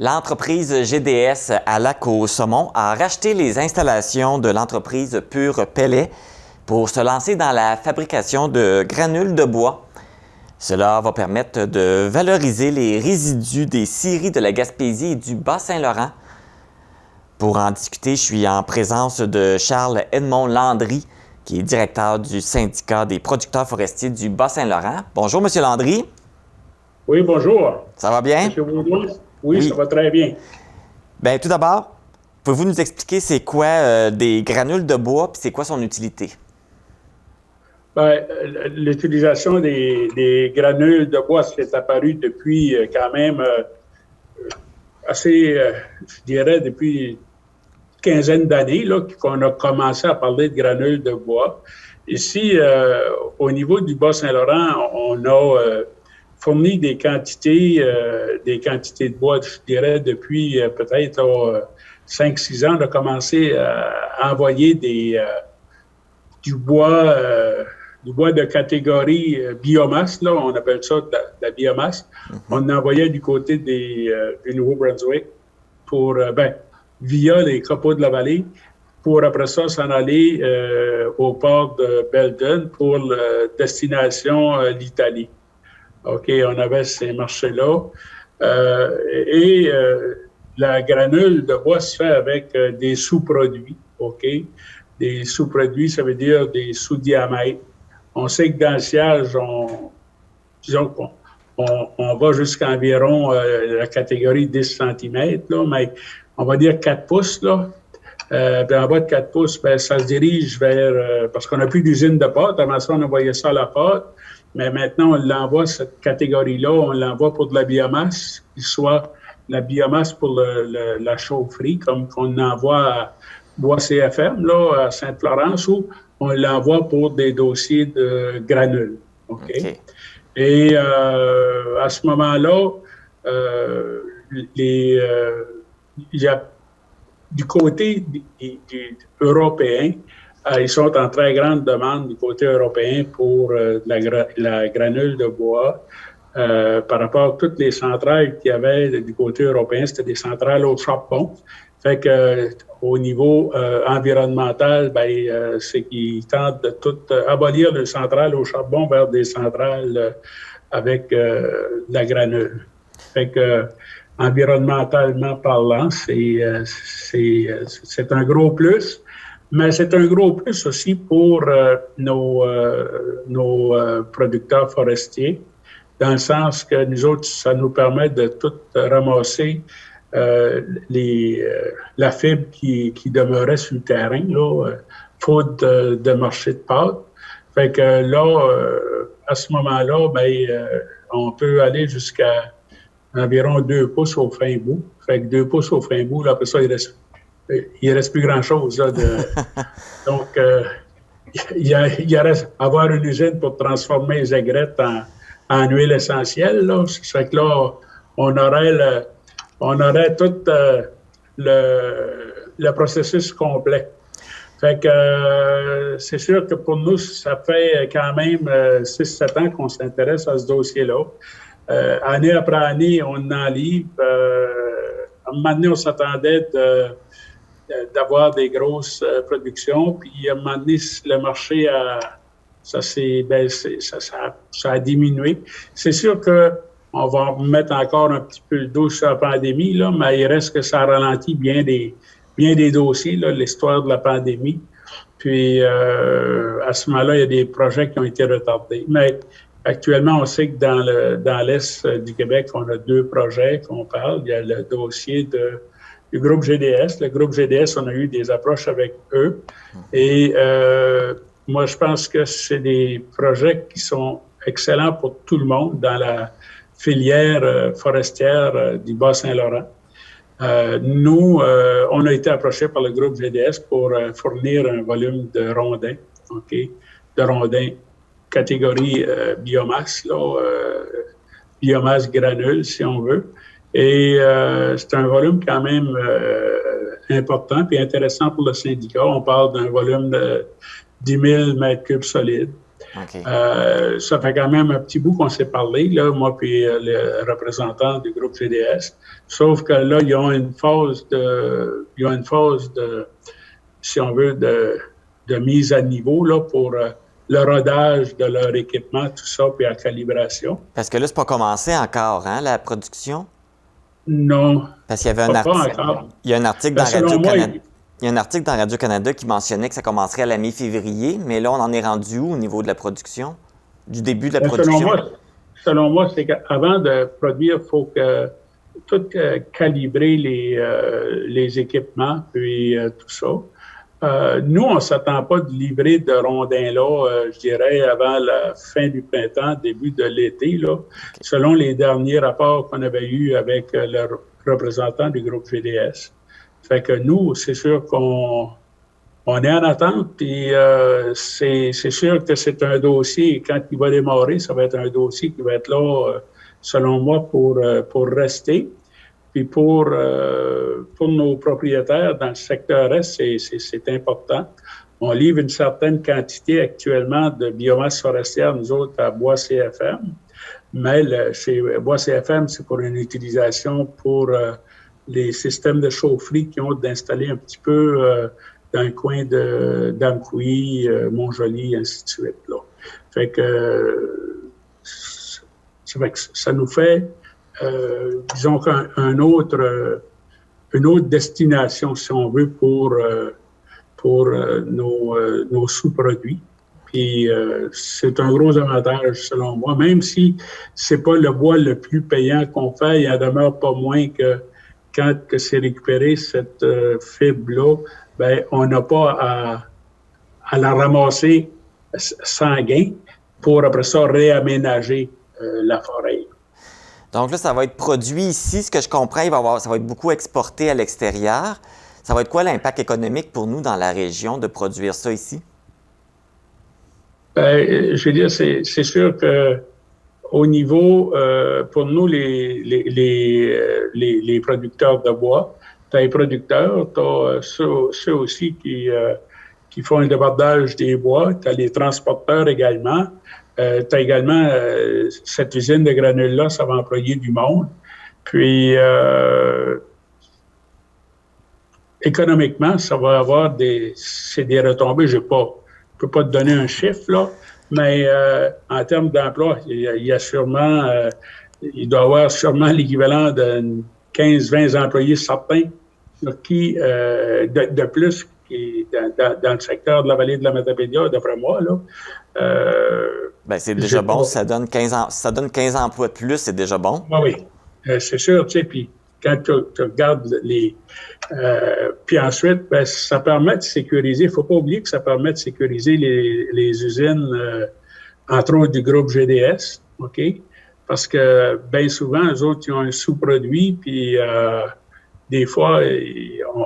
L'entreprise GDS à Lac-aux-Saumons a racheté les installations de l'entreprise Pure Pellet pour se lancer dans la fabrication de granules de bois. Cela va permettre de valoriser les résidus des scieries de la Gaspésie et du Bas-Saint-Laurent. Pour en discuter, je suis en présence de Charles-Edmond Landry, qui est directeur du syndicat des producteurs forestiers du Bas-Saint-Laurent. Bonjour, M. Landry. Oui, bonjour. Ça va bien? M. Baudouin? Oui, ça va très bien. Bien, tout d'abord, pouvez-vous nous expliquer c'est quoi des granules de bois et c'est quoi son utilité? Bien, l'utilisation des granules de bois, c'est apparu depuis quand même assez, je dirais, depuis une quinzaine d'années là, qu'on a commencé à parler de granules de bois. Ici, au niveau du Bas-Saint-Laurent, on a fourni des quantités de bois, je dirais, depuis peut-être 5-6 ans. On a commencé à envoyer du bois de catégorie biomasse, là, on appelle ça de la biomasse. On envoyait du côté du Nouveau-Brunswick pour, via les copeaux de la vallée, pour après ça s'en aller au port de Belden pour destination l'Italie. OK, on avait ces marchés-là. La granule de bois se fait avec des sous-produits, OK? Des sous-produits, ça veut dire des sous-diamètres. On sait que dans le sciage, on va jusqu'à environ la catégorie 10 cm, là, mais on va dire 4 pouces, là. Puis en bas de 4 pouces, ben, ça se dirige vers... parce qu'on n'a plus d'usine de pâte. Avant ça, on envoyait ça à la pâte. Mais maintenant, on l'envoie, cette catégorie-là, on l'envoie pour de la biomasse, qui soit la biomasse pour la chaufferie, comme qu'on envoie à Bois CFM, là, à Sainte-Florence, ou on l'envoie pour des dossiers de granules. OK? Et à ce moment-là, il y a du côté européen, ils sont en très grande demande du côté européen pour la granule de bois. Par rapport à toutes les centrales qu'il y avait du côté européen, c'était des centrales au charbon. Fait que au niveau environnemental, c'est qu'ils tentent de tout abolir les centrales au charbon vers des centrales avec la granule. Fait que environnementalement parlant, c'est un gros plus. Mais c'est un gros plus aussi pour nos producteurs forestiers, dans le sens que nous autres, ça nous permet de tout ramasser la fibre qui demeurait sur le terrain, là, faute de marché de pâte. Fait que là, à ce moment-là, on peut aller jusqu'à environ 2 pouces au fin bout. Fait que 2 pouces au fin bout, là, après ça, il reste plus grand-chose. Là, donc, il reste avoir une usine pour transformer les aigrettes en huile essentielle. Là. Ça fait que là, on aurait tout le processus complet. Fait que c'est sûr que pour nous, ça fait quand même 6-7 ans qu'on s'intéresse à ce dossier-là. Année après année, on en livre. À un moment donné, on s'attendait d'avoir des grosses productions. Puis à un moment donné, le marché ça a diminué. C'est sûr qu'on va mettre encore un petit peu d'eau sur la pandémie, là, mais il reste que ça ralentit bien des dossiers, là, l'histoire de la pandémie. Puis à ce moment-là, il y a des projets qui ont été retardés. Mais actuellement, on sait que dans l'Est du Québec, on a 2 projets qu'on parle. Il y a le dossier du groupe GDS. Le groupe GDS, on a eu des approches avec eux. Et moi, je pense que c'est des projets qui sont excellents pour tout le monde dans la filière forestière du Bas-Saint-Laurent. Nous, on a été approchés par le groupe GDS pour fournir un volume de rondins, OK, de rondins catégorie biomasse, là, biomasse granule, si on veut. Et c'est un volume quand même important et intéressant pour le syndicat. On parle d'un volume de 10 000 mètres cubes solides. OK. Ça fait quand même un petit bout qu'on s'est parlé, là, moi puis le représentant du groupe GDS. Sauf que là, ils ont une phase de, si on veut, de mise à niveau là, pour le rodage de leur équipement, tout ça, puis la calibration. Parce que là, c'est pas commencé encore, hein, la production? Non, Parce qu'il y avait un pas article. encore. Il y a un article Ben, dans selon moi, Radio-Canada. Il y a un article dans Radio-Canada qui mentionnait que ça commencerait à la mi-février, mais là, on en est rendu où au niveau de la production? Du début de la ben, production? selon moi, c'est qu'avant de produire, il faut que tout calibrer les équipements, puis tout ça. Nous, on ne s'attend pas de livrer de rondins là, je dirais, avant la fin du printemps, début de l'été, là, selon les derniers rapports qu'on avait eus avec le représentant du groupe GDS. Fait que nous, c'est sûr qu'on est en attente, puis c'est sûr que c'est un dossier, quand il va démarrer, ça va être un dossier qui va être là, selon moi, pour rester. Puis pour nos propriétaires dans le secteur Est, c'est important. On livre une certaine quantité actuellement de biomasse forestière, nous autres, à Bois CFM. Mais chez Bois CFM, c'est pour une utilisation pour les systèmes de chaufferie qui ont d'installer un petit peu dans le coin d'Amqui, Montjoly, ainsi de suite. Là. Fait que ça nous fait disons une autre destination, si on veut, pour nos sous-produits. Puis c'est un gros avantage, selon moi. Même si c'est pas le bois le plus payant qu'on fait, il en demeure pas moins que quand que c'est récupéré, cette fibre-là, ben, on n'a pas à la ramasser sans gain pour, après ça, réaménager la forêt. Donc là, ça va être produit ici. Ce que je comprends, ça va être beaucoup exporté à l'extérieur. Ça va être quoi l'impact économique pour nous dans la région de produire ça ici? Ben, je veux dire, c'est sûr que au niveau, pour nous, les producteurs de bois, tu as les producteurs, tu as ceux aussi qui font un débardage des bois, tu as les transporteurs également. Tu as également cette usine de granules-là, ça va employer du monde. Puis, économiquement, ça va avoir des retombées. Je ne peux pas te donner un chiffre, là, mais en termes d'emploi, il y a sûrement, il doit y avoir sûrement l'équivalent de 15-20 employés certains là, qui, de plus qui dans le secteur de la vallée de la Matapédia, d'après moi, là. Ben, c'est déjà bon, ça donne 15 emplois de plus, c'est déjà bon. Oui, c'est sûr, tu sais, puis quand tu regardes puis ensuite, ben, ça permet de sécuriser, il ne faut pas oublier que ça permet de sécuriser les usines, entre autres du groupe GDS, OK? Parce que bien souvent, eux autres, ils ont un sous-produit, puis des fois,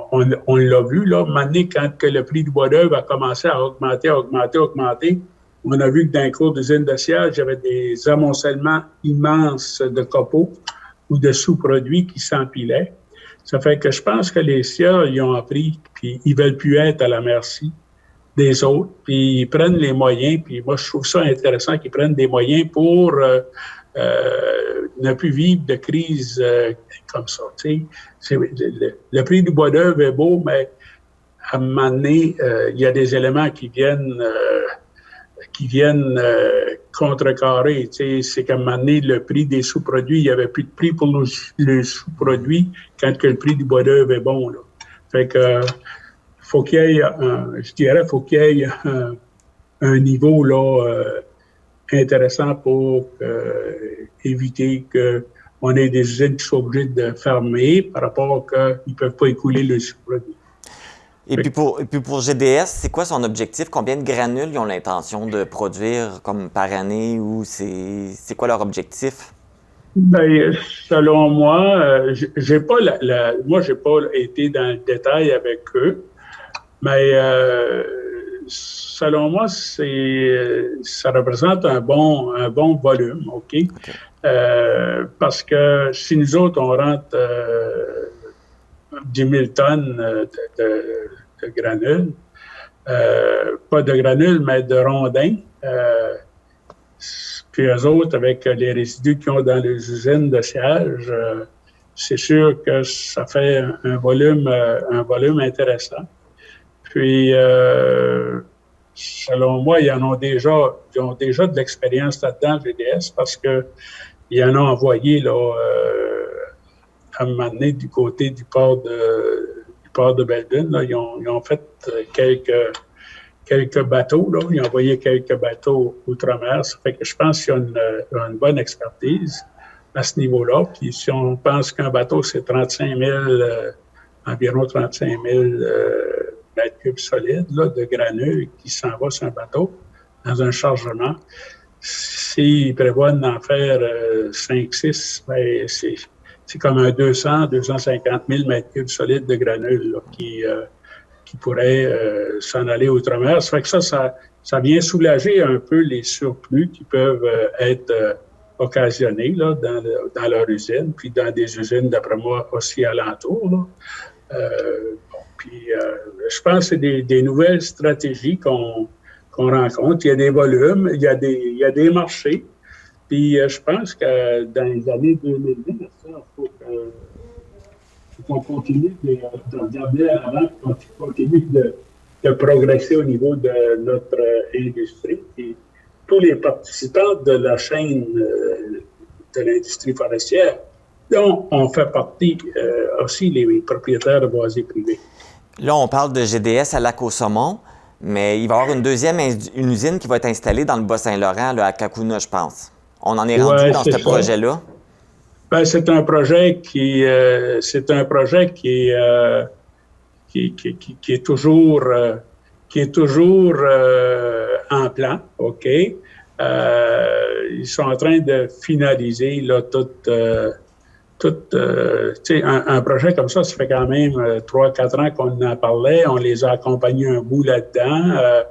on l'a vu, là, maintenant, quand que le prix du bois d'œuvre a commencé à augmenter, on a vu que dans les cours d'usine de siège, il y avait des amoncellements immenses de copeaux ou de sous-produits qui s'empilaient. Ça fait que je pense que les sieurs, ils ont appris, puis ils veulent plus être à la merci des autres, puis ils prennent les moyens, puis moi, je trouve ça intéressant qu'ils prennent des moyens pour ne plus vivre de crise comme ça. Le prix du bois d'œuvre est beau, mais à un moment donné, il y a des éléments qui viennent contrecarrer. C'est qu'à un moment donné, le prix des sous-produits, il n'y avait plus de prix pour les sous-produits quand que le prix du bois d'œuvre est bon. Là. Fait que faut qu'il y ait faut qu'il y ait un niveau là, intéressant pour éviter qu'on ait des usines qui soient obligées de fermer par rapport qu'ils ne peuvent pas écouler le sous-produit. Et puis pour GDS, c'est quoi son objectif? Combien de granules ils ont l'intention de produire comme par année ou c'est quoi leur objectif? Ben, selon moi, j'ai pas j'ai pas été dans le détail avec eux, mais selon moi, ça représente un bon volume, OK? Parce que si nous autres, on rentre 10 000 tonnes de granules, pas de granules, mais de rondins, Puis eux autres, avec les résidus qu'ils ont dans les usines de siège, c'est sûr que ça fait un volume intéressant. Puis, selon moi, ils ont déjà de l'expérience là-dedans, GDS, parce qu'ils en ont envoyé là, à un moment donné du côté du port de Belledune. Là, ils ont fait quelques bateaux. Là. Ils ont envoyé quelques bateaux outre-mer. Ça fait que je pense qu'il y a une bonne expertise à ce niveau-là. Puis si on pense qu'un bateau, c'est 35 000, environ 35 000 mètres cubes solides là, de granules qui s'en va sur un bateau dans un chargement, s'ils prévoient d'en faire 5-6, ben c'est comme un 250 000 mètres cubes solides de granules là, qui pourraient s'en aller outre-mer. Ça fait que ça vient soulager un peu les surplus qui peuvent être occasionnés là, dans leur usine, puis dans des usines, d'après moi, aussi alentours. Là. Puis je pense que c'est des nouvelles stratégies qu'on rencontre. Il y a des volumes, il y a des marchés. Puis je pense que dans les années 2020, il faut qu'on continue de regarder à l'avant, qu'on continue de progresser au niveau de notre industrie. Et tous les participants de la chaîne de l'industrie forestière, dont on fait partie aussi les propriétaires de boisiers privés. Là, on parle de GDS à Lac-aux-Saumons, mais il va y avoir une usine qui va être installée dans le Bas-Saint-Laurent, là, à Cacouna, je pense. On en est rendu dans ce projet-là? Ben, c'est un projet qui est toujours en plan, OK? Ils sont en train de finaliser là un projet comme ça fait quand même 3-4 ans qu'on en parlait. On les a accompagnés un bout là-dedans.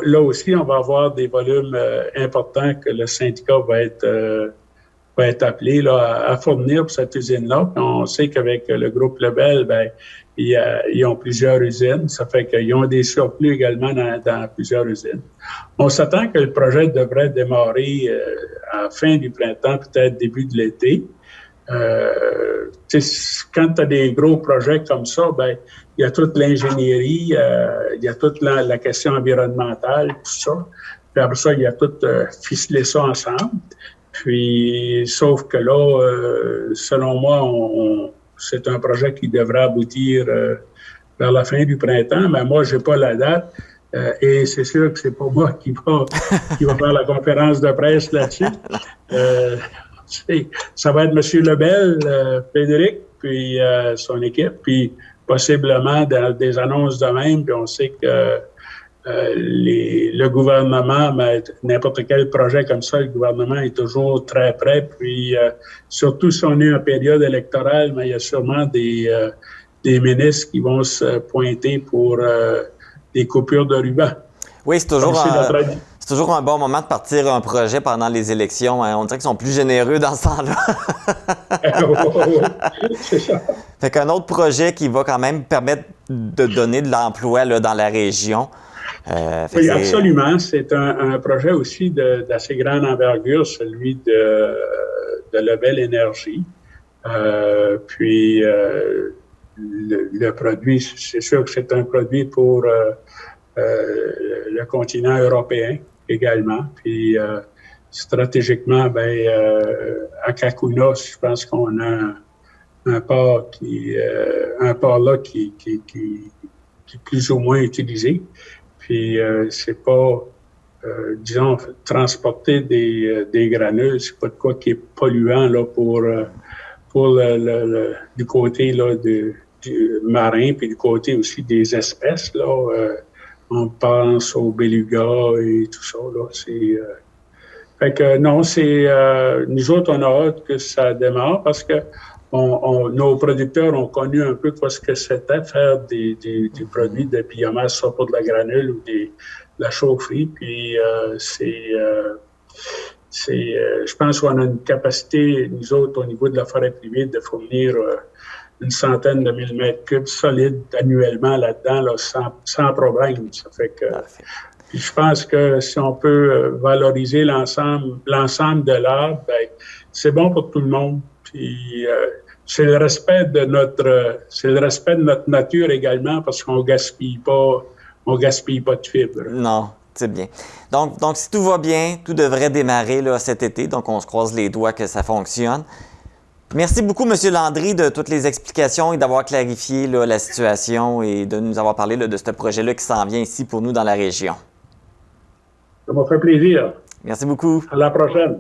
Là aussi, on va avoir des volumes importants que le syndicat va être appelé là, à fournir pour cette usine-là. Puis on sait qu'avec le groupe Lebel, ben, ils ont plusieurs usines. Ça fait qu'ils ont des surplus également dans plusieurs usines. On s'attend que le projet devrait démarrer à la fin du printemps, peut-être début de l'été. Quand tu as des gros projets comme ça, ben il y a toute l'ingénierie, il y a toute la question environnementale, tout ça. Puis après ça, il y a tout ficeler ça ensemble. Puis, sauf que là, selon moi, c'est un projet qui devrait aboutir vers la fin du printemps, mais moi, j'ai pas la date. Et c'est sûr que c'est pas moi qui va faire la conférence de presse là-dessus. Ça va être M. Lebel, Frédéric, puis son équipe, puis possiblement dans des annonces de même, puis on sait que le gouvernement, mais n'importe quel projet comme ça, le gouvernement est toujours très prêt, puis surtout si on est en période électorale, mais il y a sûrement des ministres qui vont se pointer pour des coupures de ruban. Oui, c'est toujours un bon moment de partir un projet pendant les élections. Hein. On dirait qu'ils sont plus généreux dans ce temps-là. C'est ça. Fait qu'un autre projet qui va quand même permettre de donner de l'emploi là, dans la région. Oui, absolument. C'est un projet aussi d'assez grande envergure, celui de Lebel Énergie. Puis le produit, c'est sûr que c'est un produit pour le continent européen également. Puis stratégiquement, à Cacouna, je pense qu'on a un port là qui est plus ou moins utilisé. Puis c'est pas, disons, transporter des granules, c'est pas de quoi qui est polluant là pour du côté là du marin, puis du côté aussi des espèces là. On pense aux belugas et tout ça là. Fait que non, nous autres on a hâte que ça démarre parce que nos producteurs ont connu un peu ce que c'était faire des produits de biomasse, soit pour de la granule ou de la chaufferie. Puis je pense qu'on a une capacité, nous autres, au niveau de la forêt privée, de fournir une centaine de millimètres cubes solides annuellement là-dedans, là, sans problème. Ça fait que. Puis je pense que si on peut valoriser l'ensemble de l'arbre, ben, c'est bon pour tout le monde. Puis c'est le respect de notre nature également, parce qu'on gaspille pas de fibres. Non, c'est bien. Donc, si tout va bien, tout devrait démarrer là, cet été. Donc, on se croise les doigts que ça fonctionne. Merci beaucoup, M. Landry, de toutes les explications et d'avoir clarifié là, la situation et de nous avoir parlé là, de ce projet-là qui s'en vient ici pour nous dans la région. Ça m'a fait plaisir. Merci beaucoup. À la prochaine.